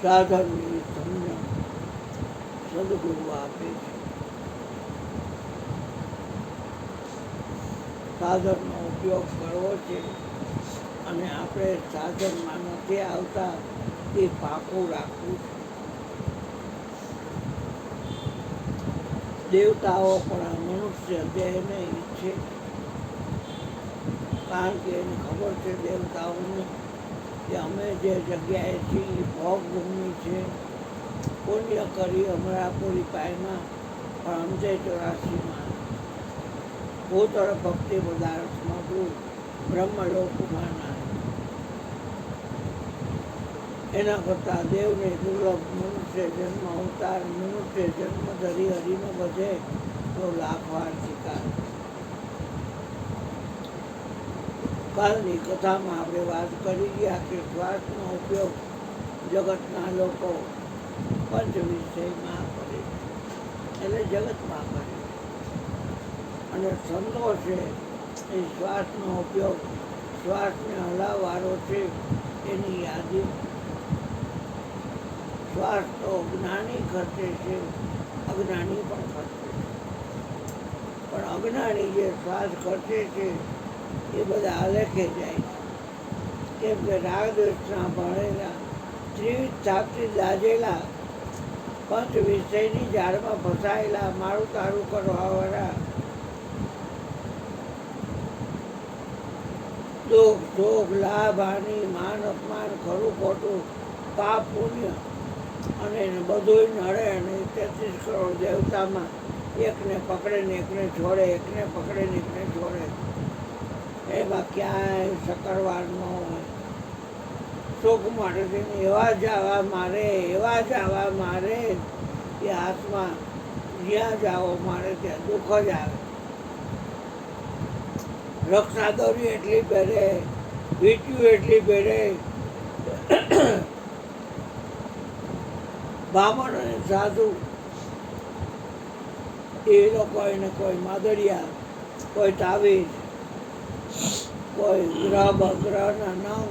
સાધનની સમજણ સદગુરુ આપે છે. સાધનનો ઉપયોગ કરવો છે અને આપણે સાધનમાં નથી આવતા એ પાકું રાખવું છે. દેવતાઓ પણ આ મનુષ્ય દેહને ઈચ્છે, કારણ કે એને ખબર છે દેવતાઓને કે અમે જે જગ્યાએ છીએ ભોગભૂમિ છે, પુણ્ય કરી અમરાપુરી પાયમાં પણ અમજે 84માં ભૂતળ ભક્તિ પદાર્થમાં બ્રહ્મલોકમાં ના. એના કરતાં દેવને દુર્લભ મનુષ્ય જન્મ અવતાર મનુષ્ય જન્મ ધરી હરીને બધે તો લાખવાર શિકાર. કાલની કથામાં આપણે વાત કરી ગયા કે શ્વાસનો ઉપયોગ જગતના લોકો પંચ વિષયમાં કરે છે, એટલે જગતમાં કરે છે. અને સંતો છે એ શ્વાસનો ઉપયોગ શ્વાસને હલાવવાનો છે એની યાદી. શ્વાસ તો જ્ઞાની ખર્ચે છે, અજ્ઞાની પણ ખર્ચે છે, પણ અજ્ઞાની જે શ્વાસ ખર્ચે છે એ બધા આલેખે જાય છે. કેમ કે રાગદ્વેષના ભણેલા ત્રિવિધ થાપથી દાજેલા પંચ વિષયની જાળમાં ફસાયેલા મારું તારું કરવાવાળા દુઃખ સુખ લાભ હાનિ માન અપમાન ખરું ખોટું પાપ પુણ્ય અને બધું નડે અને 33 કરોડ દેવતામાં એકને પકડે ને એકને છોડે, એકને પકડે ને એકને છોડે, એમાં ક્યાંય સકરવાર ન હોય. સુખ માટે એવા જવા મારે એ હાથમાં જ્યાં જાઓ મારે ત્યાં દુઃખ જ આવે. રક્ષા દોરી એટલી પહેરે, વીંટ્યું એટલી પહેરે. બ્રાહ્મણ અને સાધુ એ લોકો એને કોઈ માદડિયા, કોઈ તાવીજ, કોઈ ગ્રહ બગ્રહના નામ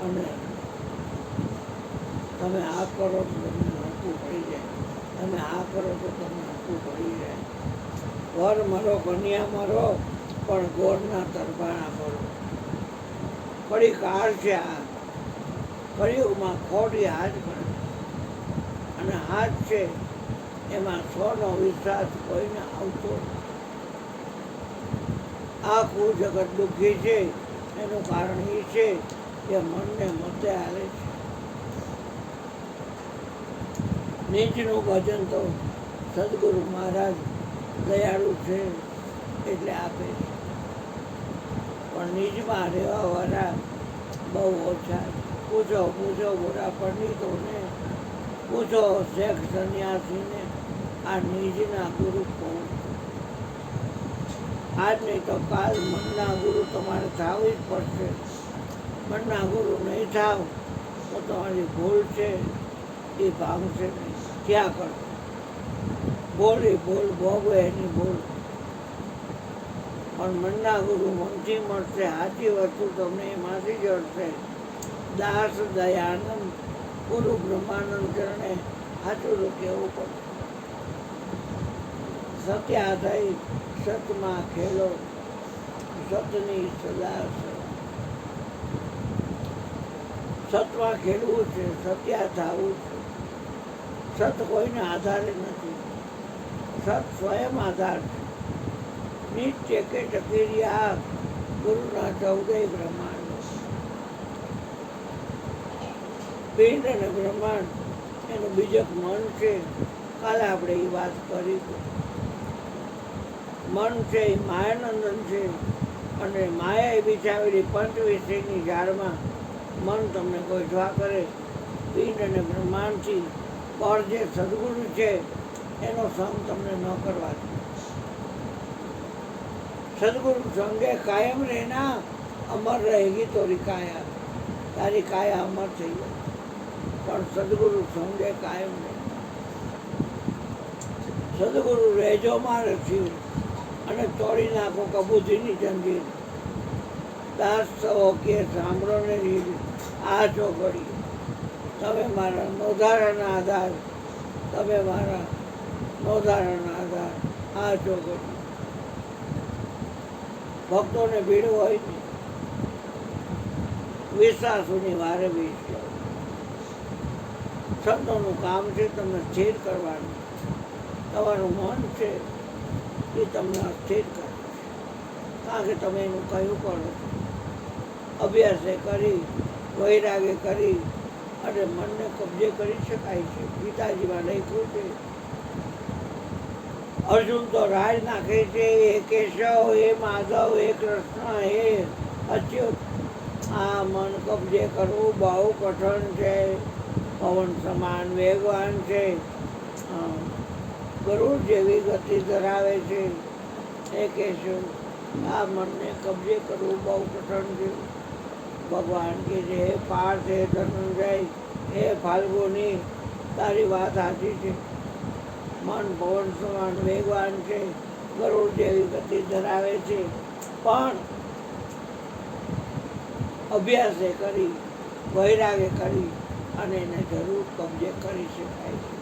અને તમે આ કરો તો તમને હરકું પડી જાય, તમે આ કરો તો તમને હરકું પડી જાય. વર મરો કન્યા મરો પણ ગોળના તરફાણા કરો. કડી કાળ છે આ કળિયુગમાં ખોટી હાથ કરે અને હાથ છે એમાં સ્વનો વિશ્વાસ કોઈને આવતો. આખું જગત દુઃખી છે એનું કારણ એ છે કે મનને મતે હાલે છે. નીચનું ભજન તો સદગુરુ મહારાજ દયાળુ છે એટલે આપે છે, પણ નીચમાં રહેવાવાળા બહુ ઓછા. પૂછો બોરા પંડિતોને, પૂછો શેખ સંન્યાસીને આ નીચના ગુરુ કોણ. આજ નહીં તો કાલ મનના ગુરુ તમારે થવું જ પડશે. મનના ગુરુ નહીં થાવ તો તમારી ભૂલ છે એ ભાંગશે નહીં. ક્યાં કરો ભૂલ ભોગવે એની ભૂલ. પણ મનના ગુરુ મનથી મળશે, સાચી વસ્તુ તમને એમાંથી જળશે. દાસ દયાનંદ ગુરુ બ્રહ્માનંદ ચરણે સાચું તો કહેવું પડે. સત્યા થઈ સતમાં ખેલો, સતની સદા સતમાં ખેલવું છે, સત્યા થવું છે. સત કોઈને આધારે નથી, સત સ્વયં આધાર છે. નિત્ય કે ટકેરિયા ગુરુના 14 બ્રહ્માંડ. પિંડ અને બ્રહ્માંડ એનું બીજક મન છે. કાલે આપણે એ વાત કરી. મન છે એ માયાનંદન છે અને માયાએ બિછાવેલી પંચ વિષયની ઝાડમાં મન તમને ગોઠવા કરે. પિંડ અને બ્રહ્માંડથી પર જે સદગુરુ છે એનો સંગ તમને ન કરવા દે. સદગુરુ સંગે કાયમ રહેના, અમર રહેગી તોરી કાયા. તારી કાયા અમર થઈ ગઈ, પણ સદગુરુ સંગે કાયમ રહે. સદગુરુ રહેજો મારે થયું અને તોડી નાખો કબૂતરીની જંજીર. દાસ સવો કે સાંભળો ને રીત આ ચોઘડી. તમે મારા નોધારાના આધાર, તમે મારા નોધારાના આધાર આ ચોઘડી. ભક્તોને ભીડ હોય ને વિશ્વાસોની વારે વિશ્વાસ. સંતોનું કામ છે તમને સ્થિર કરવાનું. તમારું મન છે એ તમને અસ્થિર કરે છે, કારણ કે તમે એનું કયું કરો છો. અભ્યાસે કરી, વૈરાગે કરી અને મનને કબજે કરી શકાય છે. ગીતાજીમાં લખ્યું છે, અર્જુન તો રાજ નાખે છે, હે કેશવ, હે માધવ, હે કૃષ્ણ, હે અચ્યુત. આ મન કબજે કરવું બહુ કઠણ છે. પવન સમાન વેગવાન છે, ગરુડ જેવી ગતિ ધરાવે છે. હે કેશવ, આ મનને કબજે કરવું બહુ કઠણ છે. ભગવાન કે છે, હે પાર્થ, હે ધનંજય, હે ફાલ્ગુની, તારી વાત સાચી છે. મન પવન સમાન વેગવાન છે, ગરુડ જેવી ગતિ ધરાવે છે, પણ અભ્યાસે કરી, વૈરાગે કરી અને એને જરૂર કબજે કરી શકાય છે.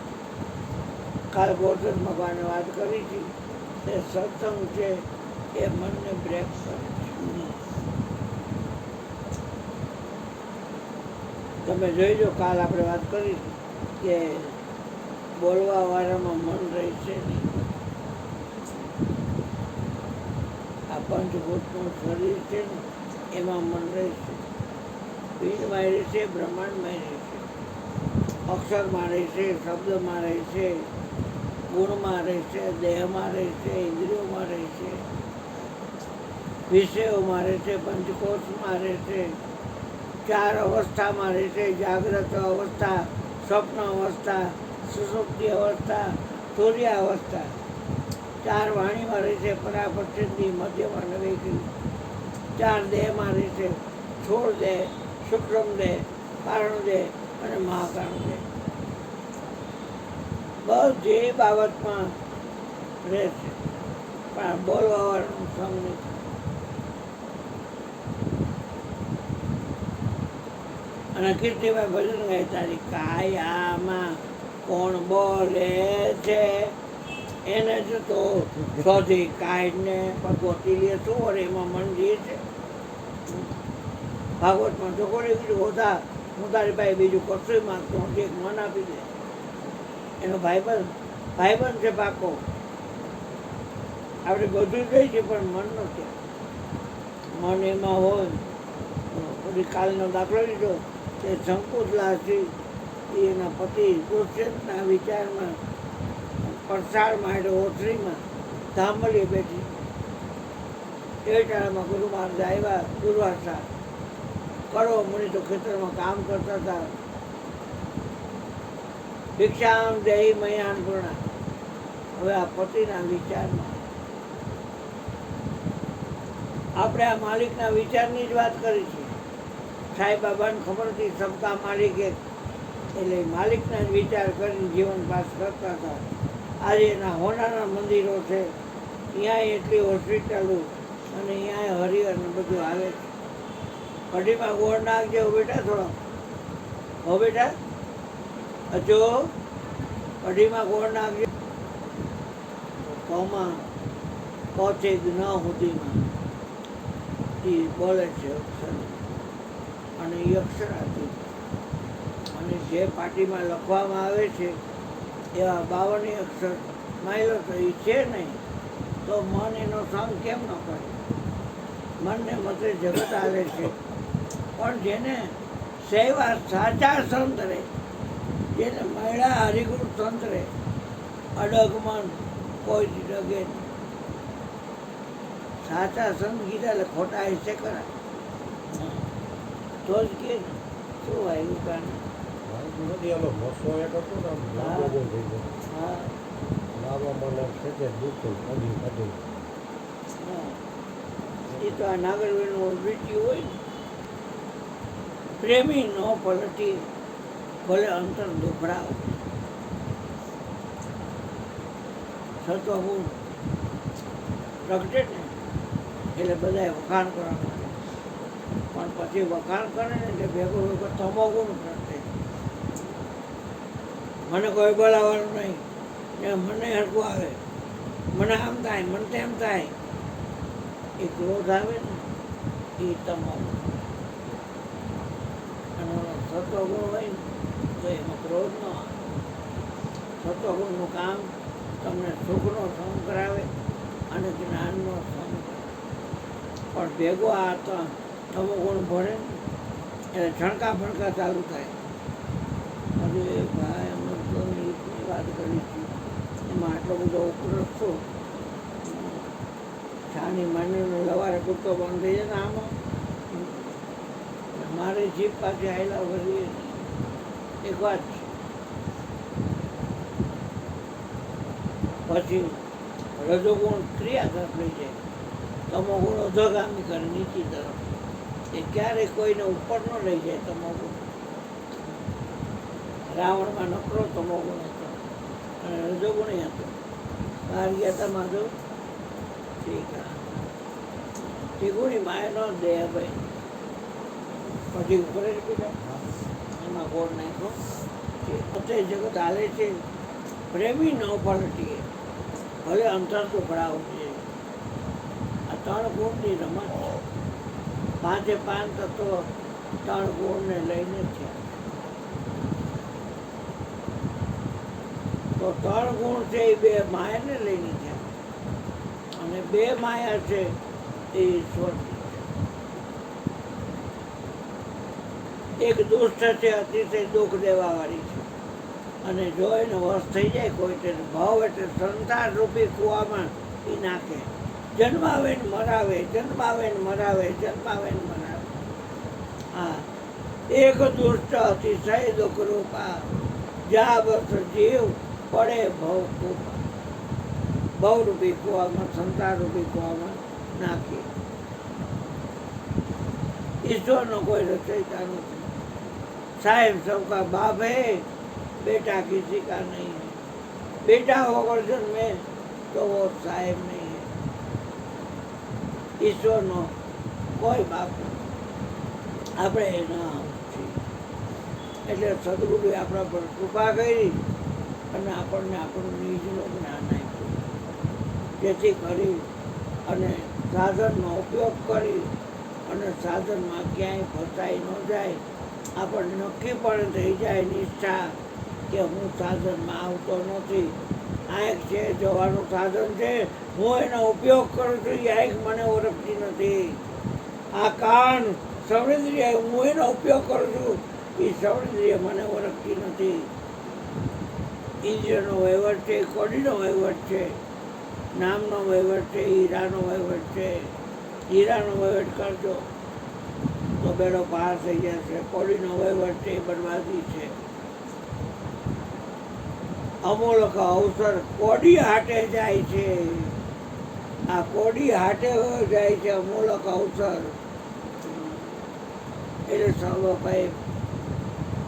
કાલ ગોરધન ભગવાને વાત કરી છે તે સત્સંગ છે એ મનને બ્રેક કરે છે. તમે જોઈજો, કાલ આપણે વાત કરી કે બોલવા વાળામાં મન રહેશે નહીં. આ પંચભૂતનું શરીર છે ને એમાં મન રહેશે. પિંડમાં રહેશે, બ્રહ્માંડમાં રહેશે, અક્ષરમાં રહેશે, શબ્દમાં રહેશે, ગુણમાં રહેશે, દેહમાં રહેશે, ઇન્દ્રિયોમાં રહેશે, વિષયોમાં રહેશે, પંચકોશમાં રહેશે, ચાર અવસ્થામાં રહેશે: જાગ્રત અવસ્થા, સ્વપ્ન અવસ્થા, સુષુપ્તિ અવસ્થા, તુર્ય અવસ્થા. ચાર વાણીમાં રહેશે: પરાપક્ષિતિ, મધ્યમાં નવેકરી. ચાર દેહમાં રહેશે: સ્થૂળ દેહ, સૂક્ષ્મ દેહ, કારણ દેહ અને મહાકારણ દેહ. બધી બાબતમાં રહેશે, પણ બોલવા વાળાનું સંગ નથી. અને કીર્તિભાઈ ભજન ગાય, તારી કાયામાં કોણ બોલે છે એને જ તો શોધી કાઢને ગોતી લે શું વરે એમાં મન જે છે. ભાગવતમાં છોકરી કીધું, હોતા હું તારી પાસે બીજું કશું માગતો હું, એક મન આપી દે. એનો ભાઈબંધ છે પાકો. આપણે બધું જઈએ છીએ પણ મન નથી. મન એમાં હોય. પછી કાલનો દાખલો લીધો તે શંકુતલાથી એના પતિ દુષ્યંતના વિચારમાં પરસાળ માંડ્યો ઓથરીમાં ધામલીએ બેઠી. એ ટાણામાં ગુરુ મહારાજ આવ્યા, દુર્વાસા કરો મુનિ તો ખેતરમાં કામ કરતા હતા. ભિક્ષામ દેહી મયાન પૂર્ણા. હવે આ પતિના વિચારમાં આપણે આ માલિકના વિચારની જ વાત કરી છે. સાંઈ બાબાને ખબર હતી સબકા માલિક એક, એટલે માલિકના જ વિચાર કરીને જીવન પાસ કરતા હતા. આજે એના હોનાના મંદિરો છે, ત્યાં એટલી હોસ્પિટલો અને ત્યાં હરિહર ને બધું આવે છે. કઢીમાં ગોળ નાખજે હો બેટા, થોડો હો બેટા, હજો કઢીમાં ગોળ નાખજે. કમાં પહોંચે જ ન સુધીમાં એ બોલે છે અક્ષર, અને એ અક્ષરાથી અને જે પાટીમાં લખવામાં આવે છે એવા 52 અક્ષર માયલો તો એ છે નહીં, તો મન એનો સંગ કેમ ન કરે? મનને મતે જગત આવે છે, પણ જેને સેવા સાચા સંત રહે, જેને મહિલા હરિગુણ સંત રહે, અડગ મન કોઈ જ ડગે નહીં. સાચા સંત કીધા એટલે ખોટા હિસ્સે કરાય તો જ કે શું વાયુ કાને. એ તો આ નાગરવેલનું વીટ્યું હોય ને, પ્રેમી નો પલટી ભલે અંતર દુભરાવ. સતો હું પ્રગટે ને એટલે બધાએ વખાણ કરવા માંડે. પણ પછી વખાણ કરે ને એટલે ભેગું તમોગુણ પ્રગટે. મને કોઈ બોલાવવાનું નહીં ને મને હરખું આવે, મને આમ થાય, મને તેમ થાય, એ ક્રોધ આવે ને એ તમોગુણ. અને સત્વગુણ હોય ને તો એમાં ક્રોધ ન આવે. સત્વગુણનું કામ તમને સુખનો સમ કરાવે અને જ્ઞાનનો સમ કરાવે. પણ ભેગો આ તમોગુણ ભળે ને એટલે છણકા ફણકા ચાલુ થાય. અરે ભાઈ અમે તો નીચની વાત કરી હતી, એમાં આટલો બધો ઉપરસ છો, છાની માંડીને લવારે કૂદકો બંધ થઈ જાય ને આમાં. મારે જીભ પાછી આવેલા વળી એક વાત છે. પછી રજોગુણ ક્રિયા તરફ લઈ જાય, તમોગુણ અધોગામી કરે નીચી તરફ. એ ક્યારેય કોઈને ઉપર ન લઈ જાય તમોગુણ. રાવણમાં નકરો તમોગુણ હતો અને રજોગુણ હતો. બહાર ગયા હતા માધવ ઠીકુની માયા ન દે ભાઈ. પછી ઉપર જ બીજા એમાં ગોળ નાખ્યો. પોતે જગત હાલે છે પ્રેમી ન પલટીએ, ભલે અંતર તો ભરાવું છે. આ 3 ગુણની રમત છે. 5 તત્વો 3 ગુણને લઈને છે. તો 3 ગુણ છે એ 2 માયાને લઈને છે અને 2 માયા છે એ ઈશ્વરની છે. એક દુષ્ટ છે, અતિશય દુઃખ દેવાવાળી છે, અને જો એને વશ થઈ જાય કોઈ તેને ભાવ એટલે સંસાર રૂપી કૂવામાં એ નાખે. જન્માવે ને મરાવે, જન્માવે ને મરાવે, જન્માવે ને મરાવે. હા, એક દુષ્ટ અતિશય દુઃખ રૂપા, જા બસ જીવ પડે ભવ કૂપા. ભવરૂપી કૂવામાં, સંસાર રૂપી કૂવામાં નાખી. ઈશ્વરનો કોઈ રચયિતા નથી. साहेब सबका बाप है, बेटा किसी का नहीं है. बेटा होकर जन्मे तो वो साहेब नहीं है. ઈશ્વરનો કોઈ બાપ નથી. આપણે એના છીએ. એટલે સદગુરુએ આપણા પર કૃપા કરી અને આપણને આપણું નિજનું જ્ઞાન આપ્યું, જેથી કરી અને સાધનનો ઉપયોગ કરી અને સાધનમાં ક્યાંય ફસાઈ ન જાય. આપણને નક્કી પણ થઈ જાય નિષ્ઠા કે હું સાધનમાં આવતો નથી. આંખ છે, જવાનું સાધન છે, હું એનો ઉપયોગ કરું છું, એ આંખ મને ઓળખતી નથી. આ કાન શ્રવણેન્દ્રિય, હું એનો ઉપયોગ કરું છું, એ શ્રવણેન્દ્રિય મને ઓળખતી નથી. ઇન્દ્રિયનો વહીવટ છે, કોડીનો વહીવટ છે, નામનો વહીવટ છે, હીરાનો વહીવટ છે. હીરાનો વહીવટ કરજો તો બેડો પાર થઈ જશે. કોડીનો વહીવટ છે એ બરબાદી છે. અમૂલક અવસર કોડી હાટે જાય છે. આ કોડી હાટે જાય છે અમૂલક અવસર. એટલે સર્વભાઈ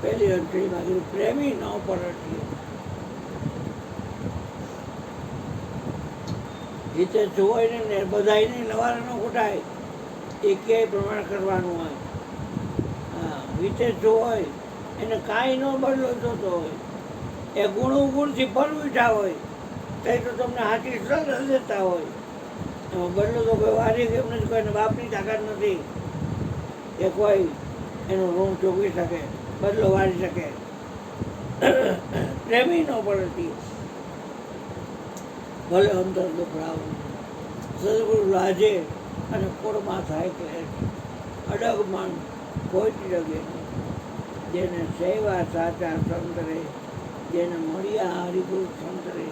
પહેલી અંતરીમાં કીધું પ્રેમી ન પલટીએ. રીતે જોવાય ને બધાને લવારે ન કૂટાય, એ ક્યાંય પ્રમાણ કરવાનું હોય. હા, રીતે જોવાય એને કાંઈ ન બદલો જોતો હોય. એ ગુણથી પરવીઠા હોય તો તમને હાથી સલાહ દેતા હોય. એમાં બદલો તો કોઈ વારી કેમ નથી, કોઈને બાપની તાકાત નથી કે કોઈ એનું ઋણ ચૂકવી શકે, બદલો વારી શકે. પ્રેમી ન પડતી ભલે અંતર દુખડાવું. સદગુરુ લાજે અને પૂરમાં થાય કે અડગ મન કોઈ જ ડગે નહીં. જેને સેવા સાચા સંતરે, જેને મળ્યા હરિગુરુ સંતરે,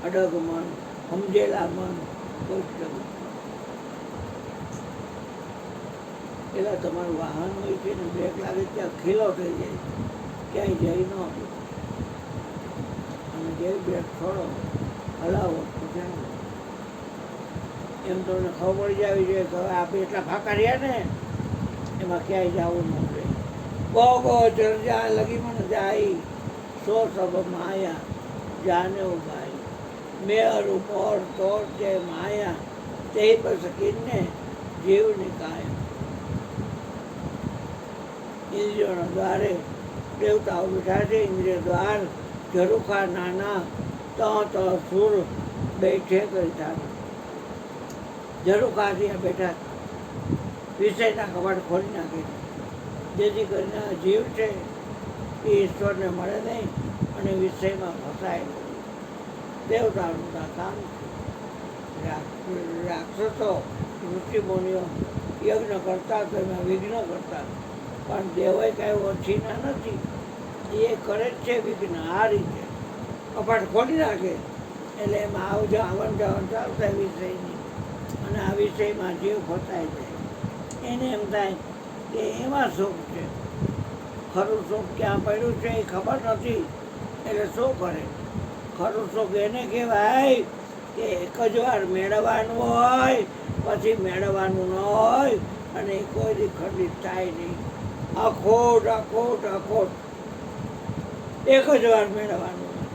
અડગ મન સમજેલા મન કોઈ જ ડગે. પેલા તમારું વાહન હોય છે ને બ્રેક લાગે ત્યાં ખીલો થઈ જાય, ક્યાંય જઈ ન આપે. અને જે બ્રેક છોડો હલાવો એમ તમને ખબર પડી જાવી જોઈએ કે હવે આપણે એટલા ફાંકા રહ્યા ને એમાં ક્યાંય જવું ન પડે. ગો ચર્ચા લગી મને જાય સો સબ માયા જાને ભાઈ. મેરું મોર તોડ છે માયા તે પર શકીને જીવની કાયા. ઇન્દ્રિયોના દ્વારે દેવતાઓ બેઠા છે. ઇન્દ્રિય દ્વાર ઝરૂખા નાના ત સુર બેઠે કરી ઝરૂખા ત્યાં બેઠા વિષયના કપાટ ખોલી નાખે જેથી કરીને જીવ છે એ ઈશ્વરને મળે નહીં અને વિષયમાં ફસાય નહીં. દેવતાઓનું આ કામ છે. રાક્ષસો ઋષિમુનિઓ યજ્ઞ કરતા તો એમાં વિઘ્ન કરતા, પણ દેવોએ કાંઈ ઓછીના નથી, એ કરે જ છે વિઘ્ન આ રીતે કપાટ ખોલી નાખે એટલે એમાં આવન જાવન ચાલતા વિષયની અને આ વિષયમાં જીવ ફસાય જાય. એને એમ થાય કે એમાં સુખ છે, ખરું સુખ ક્યાં પડ્યું છે એ ખબર નથી એટલે શું કરે? ખરું સુખ એને કહેવાય કે એક જ વાર મેળવવાનું હોય પછી મેળવવાનું ન હોય અને એ કોઈ ખંડિત થાય નહીં. અખોટ અખોટ અખોટ એક જ વાર મેળવવાનું હોય.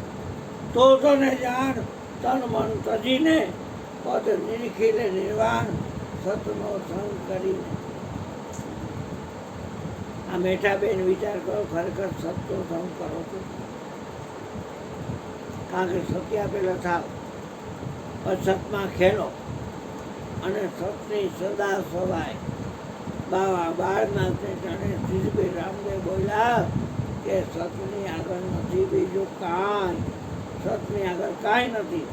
તો તને જાણ તન મન તજીને પદ નિરીખીને નિર્વાણ સતનો સંગ કરીને. આ મેઠા બેન વિચાર કરો, ખરેખર સતનો સંગ કરો છો? કારણ કે સત્ય આપેલા થાવ સતમાં ખેલો અને સતની સદા સવાય. બાવા બાળનાથને જાણે શ્રીભાઈ રામદેવ બોલ્યા કે સતની આગળ નથી બીજું કાંઈ, સતની આગળ કાંઈ નથી.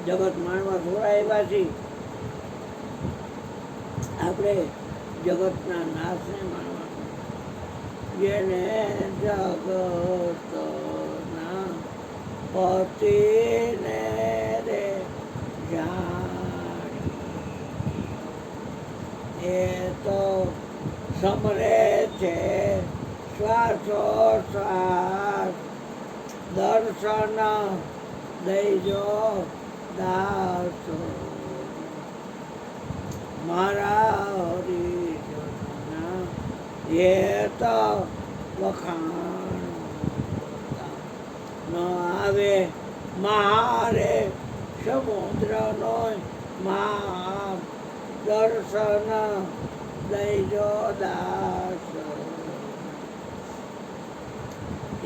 જગત માણવા થોડા એવા છીએ, આપણે જગતના નાશને માણવાનું. જેને જગતના પતિને રે જાણી એ તો સમરે છે શ્વાસોશ્વાસ. દર્શન દઈજો દાસ મારા હરિજનના એ તો વખાણ ન આવે મારે સમુદ્રનો મા. દર્શન દઈજો દાસ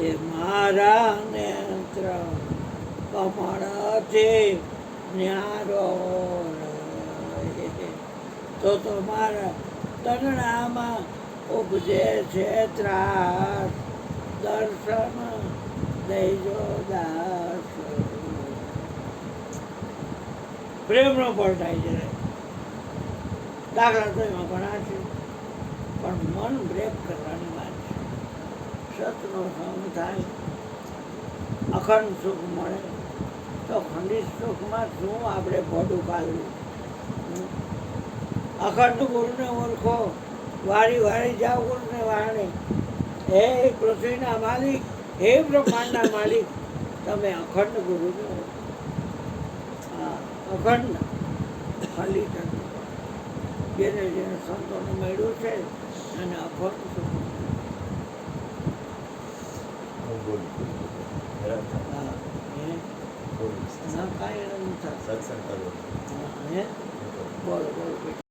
એ મારા નેત્ર કમળથી ન્યારો તો મારા તરણામાં ઉપજે છે ત્રાસ. દર્શન દઈજો દાસ. પ્રેમનો પડતાય છે. દાખલા તો એમાં ઘણા છે, પણ મન બ્રેક કરવાની વાત છે. સતનો સંગ થાય, અખંડ સુખ મળે. તો ખંડિત સુખમાં શું આપણે ભોડું કાઢવું? અખંડ ગુરુને ઓળખો, વારી વારી જાઓ ગુરુને વારણે. હે પૃથ્વીના માલિક, હે બ્રહ્માંડના માલિક, તમે અખંડ ગુરુને ઓળખો. હા, અખંડ ખંડિત જેને જેને સંતોને મળ્યું છે અને અખંડ સુખ. કાંઈ નથી. બોલો બોલો.